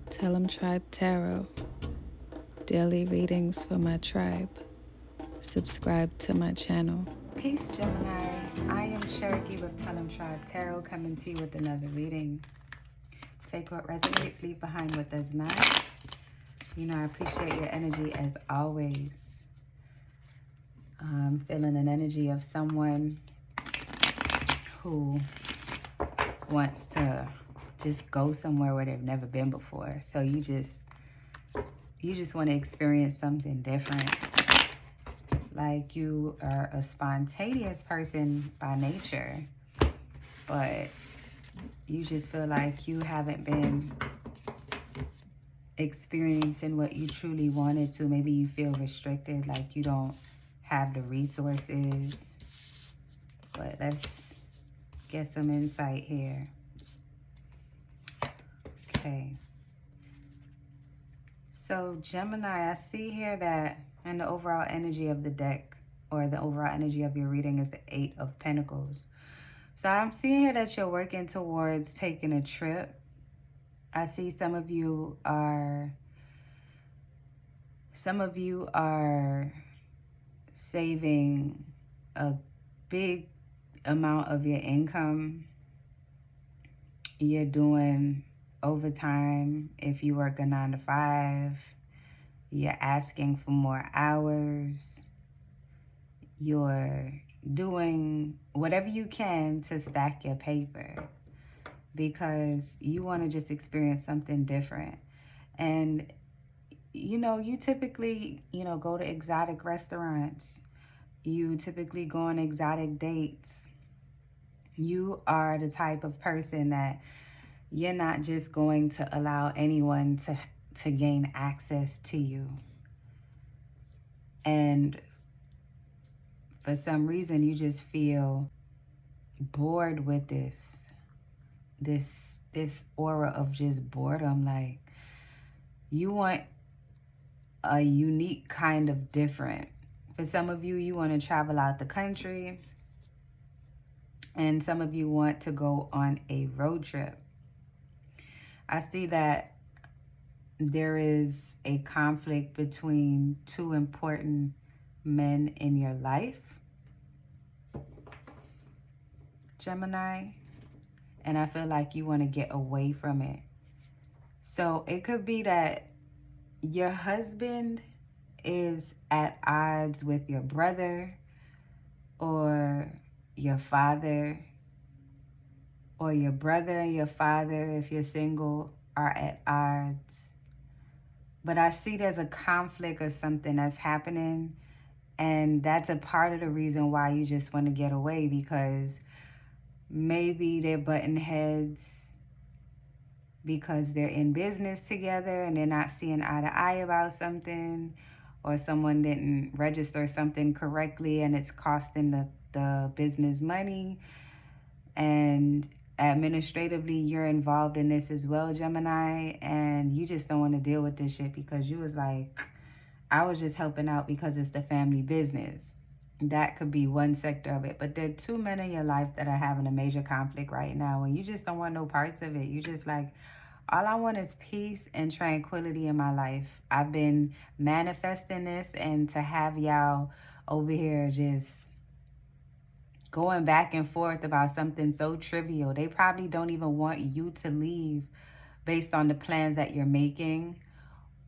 Tell 'em Tribe Tarot. Daily readings for my tribe. Subscribe to my channel. Peace, Gemini. I am Cherokee with Tell 'em Tribe Tarot, coming to you with another reading. Take what resonates, leave behind what does not. You know, I appreciate your energy as always. I'm feeling an energy of someone who wants to just go somewhere where they've never been before. So you just want to experience something different. Like you are a spontaneous person by nature, but you just feel like you haven't been experiencing what you truly wanted to. Maybe you feel restricted, like you don't have the resources. But let's get some insight here. Okay. So Gemini, I see here that in the overall energy of the deck, or the overall energy of your reading, is the Eight of Pentacles. So I'm seeing here that you're working towards taking a trip. I see some of you are saving a big amount of your income. You're doing overtime if you work a 9 to 5. You're asking for more hours. You're doing whatever you can to stack your paper because you want to just experience something different. And you know, you typically, go to exotic restaurants. You typically go on exotic dates. You are the type of person that you're not just going to allow anyone to gain access to you. And for some reason, you just feel bored with this aura of just boredom. Like, you want a unique kind of different. For some of you, you want to travel out the country. And some of you want to go on a road trip. I see that there is a conflict between two important men in your life, Gemini. And I feel like you want to get away from it. So it could be that your husband is at odds with your brother, or your father, or your brother and your father, if you're single, are at odds. But I see there's a conflict or something that's happening, and that's a part of the reason why you just want to get away, because maybe they're butting heads because they're in business together and they're not seeing eye to eye about something, or someone didn't register something correctly and it's costing the business money. And administratively, you're involved in this as well, Gemini, and you just don't want to deal with this shit because you was like, I was just helping out because it's the family business. That could be one sector of it. But there are two men in your life that are having a major conflict right now, and you just don't want no parts of it. You just like, all I want is peace and tranquility in my life. I've been manifesting this, and to have y'all over here just going back and forth about something so trivial. They probably don't even want you to leave based on the plans that you're making,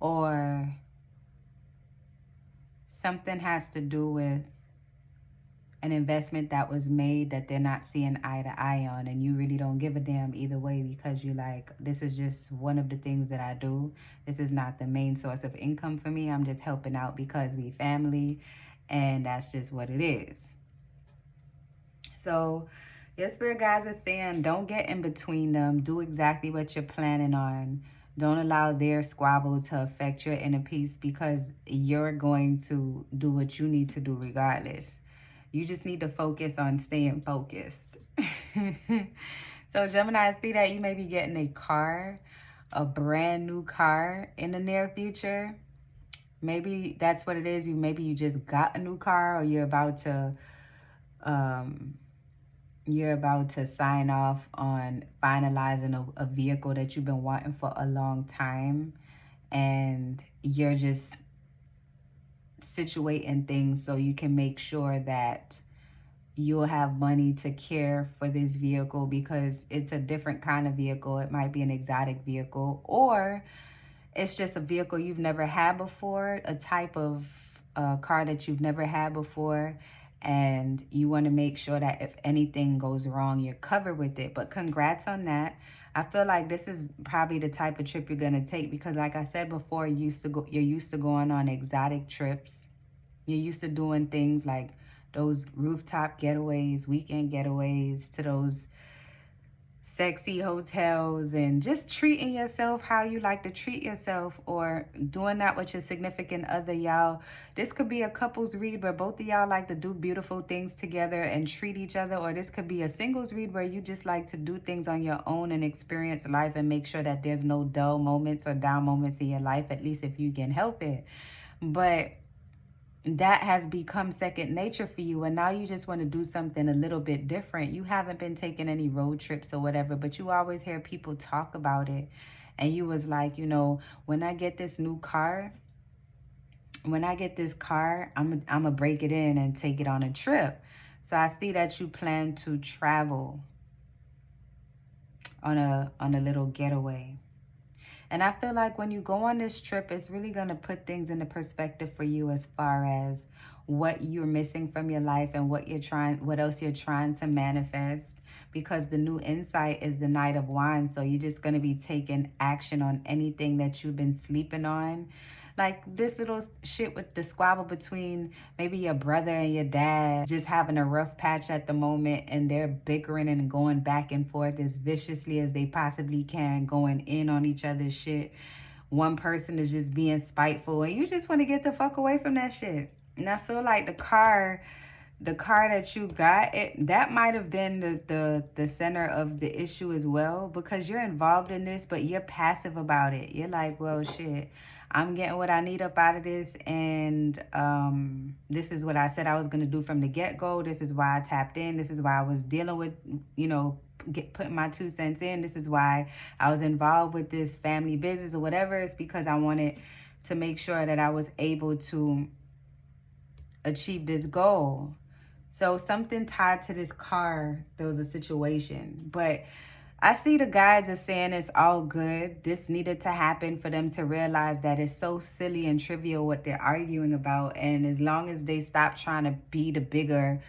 or something has to do with an investment that was made that they're not seeing eye to eye on, and you really don't give a damn either way because you like, this is just one of the things that I do. This is not the main source of income for me. I'm just helping out because we family, and that's just what it is. So your spirit guides are saying, don't get in between them. Do exactly what you're planning on. Don't allow their squabble to affect your inner peace, because you're going to do what you need to do regardless. You just need to focus on staying focused. So Gemini, I see that you may be getting a car, a brand new car in the near future. Maybe that's what it is. Maybe you just got a new car, or you're about to You're about to sign off on finalizing a vehicle that you've been wanting for a long time. And you're just situating things so you can make sure that you'll have money to care for this vehicle, because it's a different kind of vehicle. It might be an exotic vehicle, or it's just a vehicle you've never had before, a type of car that you've never had before. And you want to make sure that if anything goes wrong, you're covered with it. But congrats on that. I feel like this is probably the type of trip you're going to take, because like I said before, you're used to going on exotic trips. You're used to doing things like those rooftop getaways, weekend getaways, to those sexy hotels, and just treating yourself how you like to treat yourself, or doing that with your significant other. Y'all, this could be a couples read where both of y'all like to do beautiful things together and treat each other, or this could be a singles read where you just like to do things on your own and experience life and make sure that there's no dull moments or down moments in your life, at least if you can help it. But that has become second nature for you, and now you just want to do something a little bit different. You haven't been taking any road trips or whatever, but you always hear people talk about it. And you was like, when I get this new car, I'm gonna break it in and take it on a trip. So I see that you plan to travel on a little getaway. And I feel like when you go on this trip, it's really going to put things into perspective for you as far as what you're missing from your life and what else you're trying to manifest. Because the new insight is the Knight of Wands. So you're just going to be taking action on anything that you've been sleeping on. Like this little shit with the squabble between maybe your brother and your dad, just having a rough patch at the moment, and they're bickering and going back and forth as viciously as they possibly can, going in on each other's shit. One person is just being spiteful, and you just want to get the fuck away from that shit. And I feel like the car that you got, that might have been the center of the issue as well, because you're involved in this, but you're passive about it. You're like, well, shit, I'm getting what I need up out of this, and this is what I said I was going to do from the get-go. This is why I tapped in. This is why I was dealing with, putting my 2 cents in. This is why I was involved with this family business or whatever. It's because I wanted to make sure that I was able to achieve this goal. So something tied to this car, there was a situation. But I see the guides are saying it's all good. This needed to happen for them to realize that it's so silly and trivial what they're arguing about. And as long as they stop trying to be the bigger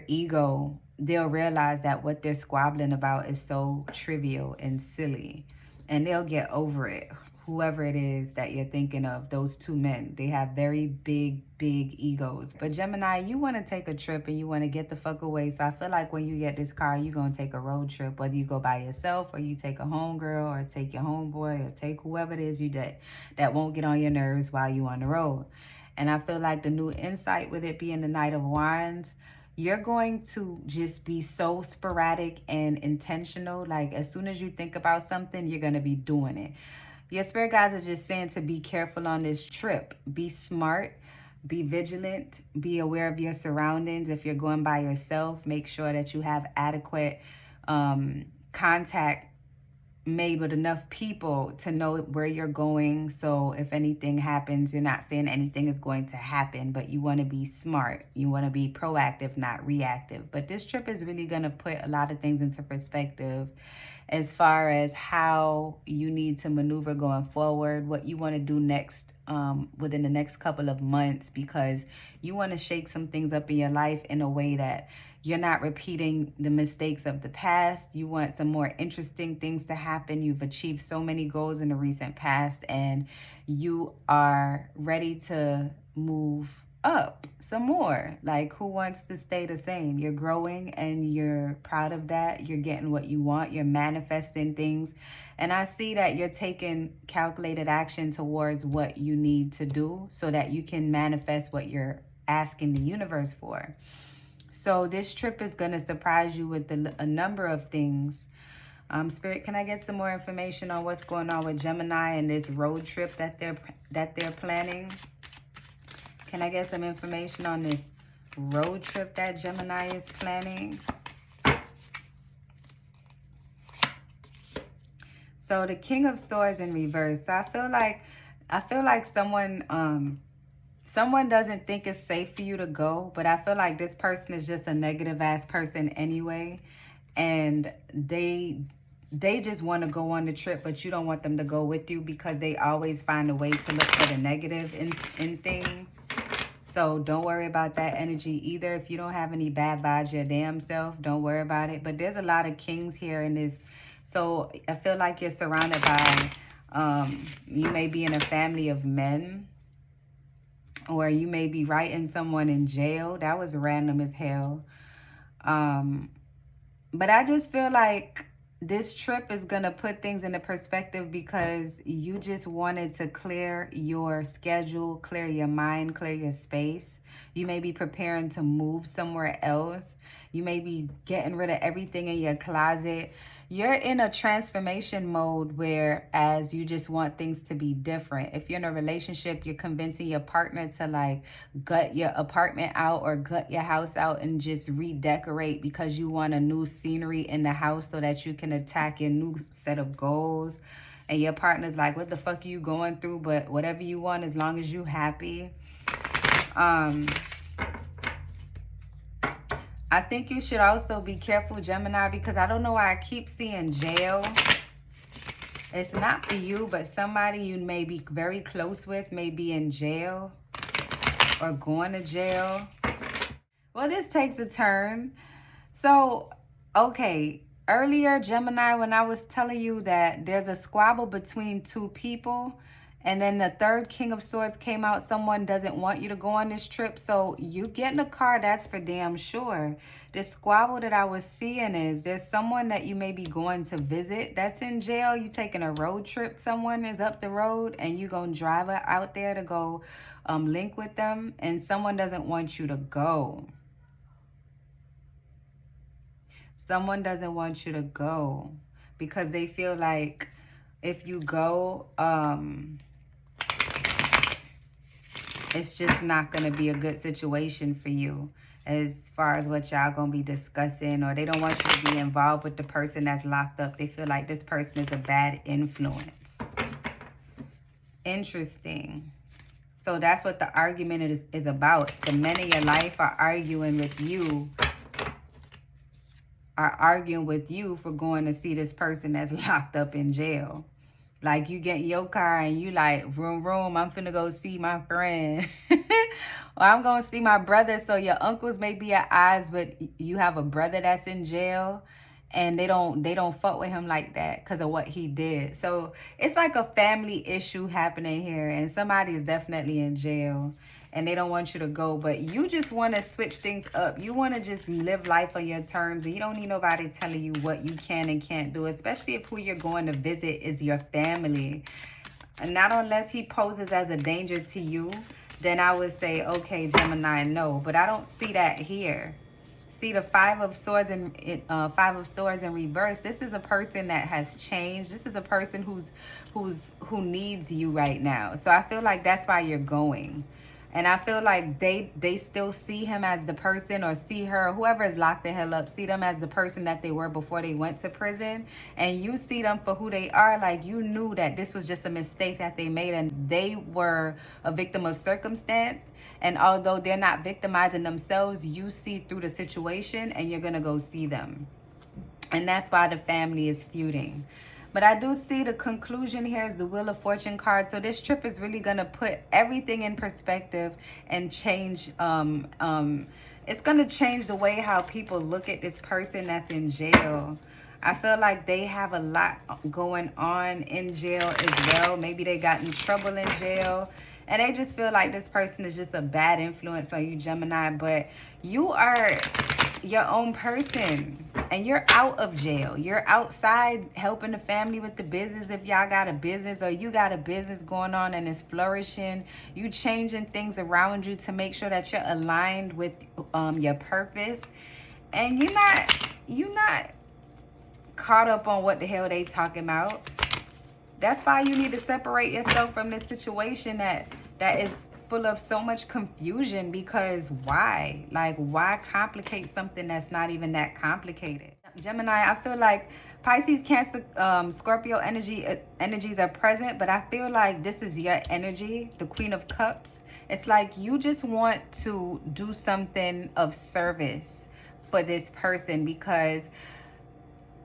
ego, they'll realize that what they're squabbling about is so trivial and silly. And they'll get over it. Whoever it is that you're thinking of, those two men, they have very big egos. But Gemini, you want to take a trip and you want to get the fuck away. So I feel like when you get this car, you're going to take a road trip, whether you go by yourself or you take a homegirl or take your homeboy or take whoever it is that won't get on your nerves while you on the road. And I feel like the new insight with it being the Knight of Wands, you're going to just be so sporadic and intentional. Like as soon as you think about something, you're going to be doing it. Your spirit guides are just saying to be careful on this trip. Be smart, be vigilant, be aware of your surroundings. If you're going by yourself, make sure that you have adequate contact made with enough people to know where you're going. So if anything happens, you're not saying anything is going to happen, but you want to be smart. You want to be proactive, not reactive. But this trip is really going to put a lot of things into perspective as far as how you need to maneuver going forward, what you want to do next within the next couple of months, because you want to shake some things up in your life in a way that you're not repeating the mistakes of the past. You want some more interesting things to happen. You've achieved so many goals in the recent past, and you are ready to move up some more. Like, who wants to stay the same? You're growing and you're proud of that. You're getting what you want. You're manifesting things. And I see that you're taking calculated action towards what you need to do so that you can manifest what you're asking the universe for. So this trip is going to surprise you with a number of things. Spirit, can I get some more information on what's going on with Gemini and this road trip that they're planning? Can I get some information on this road trip that Gemini is planning. So the King of Swords in reverse. So I feel like someone doesn't think it's safe for you to go, but I feel like this person is just a negative ass person anyway, and they just want to go on the trip, but you don't want them to go with you because they always find a way to look for the negative in things. So don't worry about that energy either. If you don't have any bad vibes your damn self, don't worry about it. But there's a lot of kings here in this. So I feel like you're surrounded by, you may be in a family of men, or you may be writing someone in jail. That was random as hell. But I just feel like this trip is going to put things into perspective because you just wanted to clear your schedule, clear your mind, clear your space. You may be preparing to move somewhere else. You may be getting rid of everything in your closet. You're in a transformation mode, whereas you just want things to be different. If you're in a relationship, you're convincing your partner to like gut your apartment out or gut your house out and just redecorate because you want a new scenery in the house so that you can attack your new set of goals. And your partner's like, what the fuck are you going through? But whatever you want, as long as you happy. I think you should also be careful, Gemini, because I don't know why I keep seeing jail. It's not for you, but somebody you may be very close with may be in jail or going to jail. Well, this takes a turn. So, okay, earlier, Gemini, when I was telling you that there's a squabble between two people, and then the third King of Swords came out, someone doesn't want you to go on this trip. So you get in a car, that's for damn sure. The squabble that I was seeing is there's someone that you may be going to visit that's in jail. You taking a road trip, someone is up the road, and you gonna drive out there to go link with them, and someone doesn't want you to go. Someone doesn't want you to go because they feel like if you go, it's just not going to be a good situation for you as far as what y'all going to be discussing, or they don't want you to be involved with the person that's locked up. They feel like this person is a bad influence. Interesting. So that's what the argument is about. The men in your life are arguing with you, for going to see this person that's locked up in jail. Like you get in your car and you like, vroom, vroom, I'm finna go see my friend. Or I'm going to see my brother. So your uncles may be at odds, but you have a brother that's in jail and they don't fuck with him like that because of what he did. So it's like a family issue happening here, and somebody is definitely in jail and they don't want you to go, but you just want to switch things up. You want to just live life on your terms, and you don't need nobody telling you what you can and can't do, especially if who you're going to visit is your family. And not unless he poses as a danger to you, then I would say, okay, Gemini, no. But I don't see that here. See the Five of Swords in reverse. This is a person that has changed. This is a person who needs you right now. So I feel like that's why you're going. And I feel like they still see him as the person, or see her, whoever is locked the hell up, see them as the person that they were before they went to prison. And you see them for who they are. Like you knew that this was just a mistake that they made, and they were a victim of circumstance. And although they're not victimizing themselves, you see through the situation and you're going to go see them. And that's why the family is feuding. But I do see the conclusion here is the Wheel of Fortune card. So this trip is really going to put everything in perspective and change. It's going to change the way how people look at this person that's in jail. I feel like they have a lot going on in jail as well. Maybe they got in trouble in jail. And they just feel like this person is just a bad influence on you, Gemini. But you are your own person, and you're out of jail. You're outside helping the family with the business if y'all got a business, or you got a business going on and it's flourishing. You changing things around you to make sure that you're aligned with your purpose. And you're not caught up on what the hell they talking about. That's why you need to separate yourself from this situation that is full of so much confusion, because why? Like, why complicate something that's not even that complicated? Gemini, I feel like Pisces, Cancer, Scorpio energies are present, but I feel like this is your energy, the Queen of Cups. It's like you just want to do something of service for this person because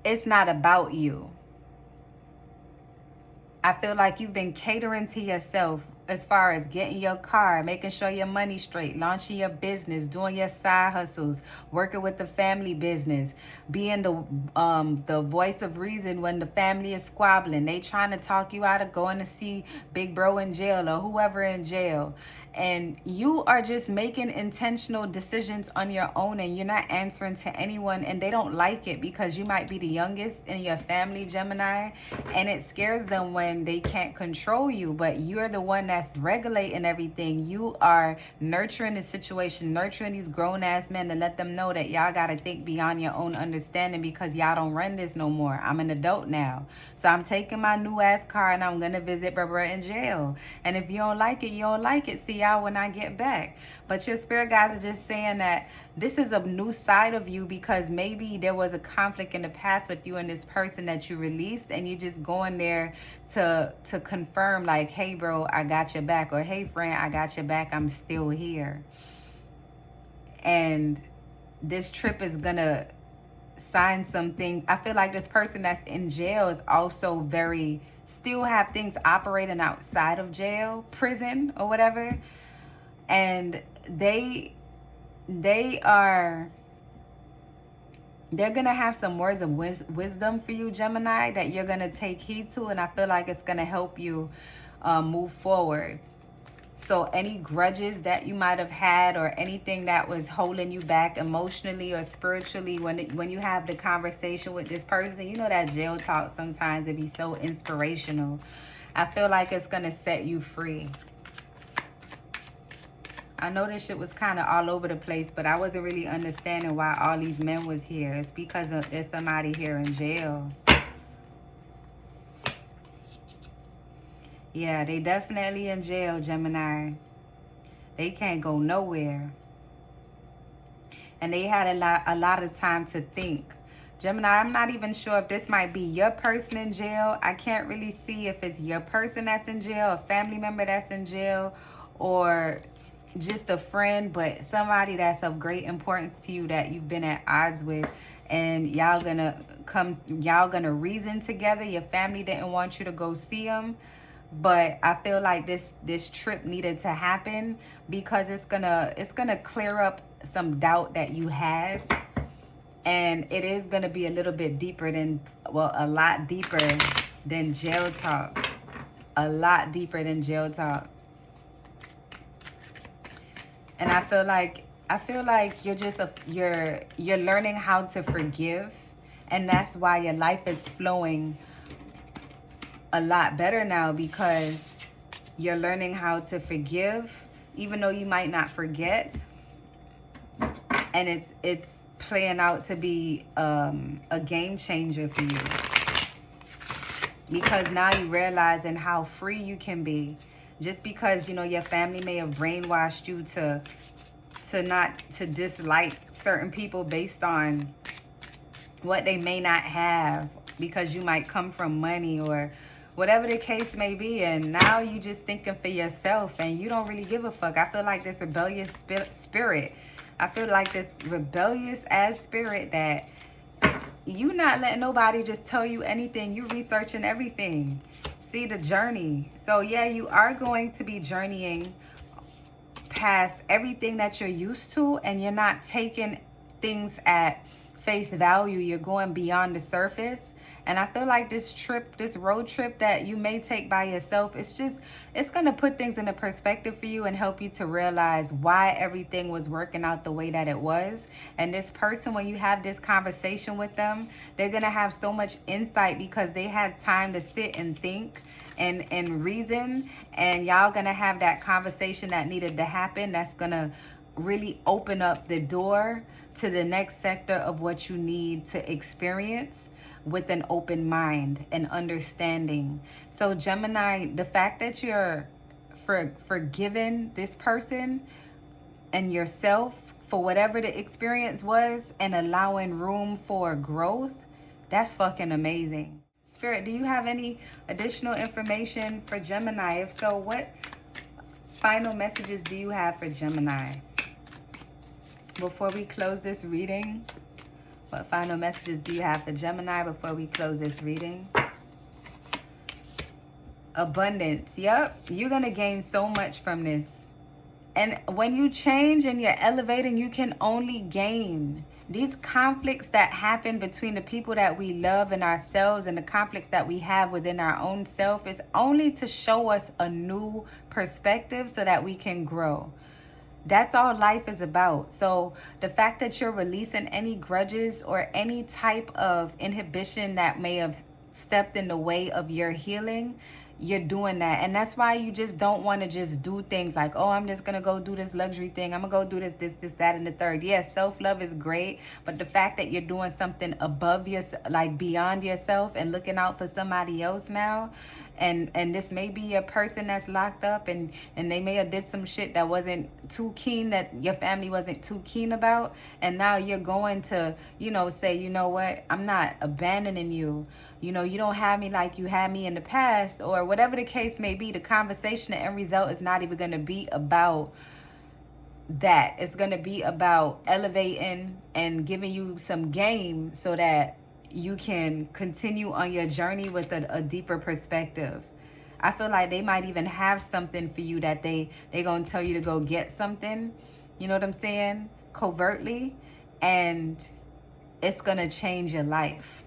it's not about you. I feel like you've been catering to yourself as far as getting your car, making sure your money's straight, launching your business, doing your side hustles, working with the family business, being the voice of reason when the family is squabbling. They trying to talk you out of going to see big bro in jail or whoever in jail. And you are just making intentional decisions on your own, and you're not answering to anyone, and they don't like it because you might be the youngest in your family, Gemini, and it scares them when they can't control you, but you're the one that's regulating everything. You are nurturing the situation, nurturing these grown-ass men to let them know that y'all got to think beyond your own understanding because y'all don't run this no more. I'm an adult now. So I'm taking my new ass car and I'm going to visit Barbara in jail. And if you don't like it, you don't like it. See y'all when I get back. But your spirit guides are just saying that this is a new side of you because maybe there was a conflict in the past with you and this person that you released, and you're just going there to confirm like, hey bro, I got your back, or hey friend, I got your back, I'm still here. And this trip is gonna sign some things. I feel like this person that's in jail is also still have things operating outside of jail, prison or whatever, and they're gonna have some words of wisdom for you, Gemini, that you're gonna take heed to, and I feel like it's gonna help you move forward. So any grudges that you might have had, or anything that was holding you back emotionally or spiritually, when you have the conversation with this person, you know that jail talk sometimes it be so inspirational. I feel like it's gonna set you free. I know this shit was kind of all over the place, but I wasn't really understanding why all these men was here. It's because there's somebody here in jail. Yeah, they definitely in jail, Gemini. They can't go nowhere. And they had a lot of time to think. Gemini, I'm not even sure if this might be your person in jail. I can't really see if it's your person that's in jail, a family member that's in jail, or just a friend, but somebody that's of great importance to you that you've been at odds with, and y'all gonna reason together. Your family didn't want you to go see them, but I feel like this trip needed to happen because it's gonna clear up some doubt that you had, and it is gonna be a little bit deeper than, well, a lot deeper than jail talk. A lot deeper than jail talk. And I feel like you're just you're learning how to forgive, and that's why your life is flowing a lot better now, because you're learning how to forgive, even though you might not forget. And it's playing out to be a game changer for you, because now you're realizing how free you can be. Just because, you know, your family may have brainwashed you to dislike certain people based on what they may not have, because you might come from money or whatever the case may be, and now you just thinking for yourself and you don't really give a fuck. I feel like this rebellious spirit. I feel like this rebellious ass spirit that you not letting nobody just tell you anything. You researching everything. See the journey. So yeah, you are going to be journeying past everything that you're used to, and you're not taking things at face value. You're going beyond the surface. And I feel like this road trip that you may take by yourself, it's going to put things into perspective for you and help you to realize why everything was working out the way that it was. And this person, when you have this conversation with them, they're going to have so much insight because they had time to sit and think and reason. And y'all going to have that conversation that needed to happen. That's going to really open up the door to the next sector of what you need to experience with an open mind and understanding. So Gemini, the fact that you're forgiving this person and yourself for whatever the experience was and allowing room for growth, that's fucking amazing. Spirit, do you have any additional information for Gemini? If so, what final messages do you have for Gemini? Before we close this reading, what final messages do you have for Gemini before we close this reading? Abundance. Yep, you're going to gain so much from this. And when you change and you're elevating, you can only gain. These conflicts that happen between the people that we love and ourselves, and the conflicts that we have within our own self, is only to show us a new perspective so that we can grow. That's all life is about. So the fact that you're releasing any grudges or any type of inhibition that may have stepped in the way of your healing, you're doing that. And that's why you just don't want to just do things like, oh, I'm just gonna go do this luxury thing, I'm gonna go do this, that, and the third. Yes, self-love is great, but the fact that you're doing something above yourself, like beyond yourself, and looking out for somebody else now, and this may be a person that's locked up, and they may have did some shit that wasn't too keen, that your family wasn't too keen about, and now you're going to, you know, say, you know what, I'm not abandoning you. You know, you don't have me like you had me in the past, or whatever the case may be. The conversation, the end result is not even going to be about that. It's going to be about elevating and giving you some game so that you can continue on your journey with a deeper perspective. I feel like they might even have something for you that they going to tell you to go get something. You know what I'm saying? Covertly. And it's going to change your life.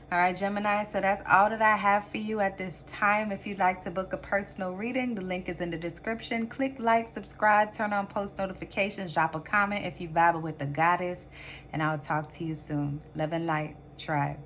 All right, Gemini, so that's all that I have for you at this time. If you'd like to book a personal reading, the link is in the description. Click like, subscribe, turn on post notifications, drop a comment if you vibe with the goddess, and I'll talk to you soon. Love and light, tribe.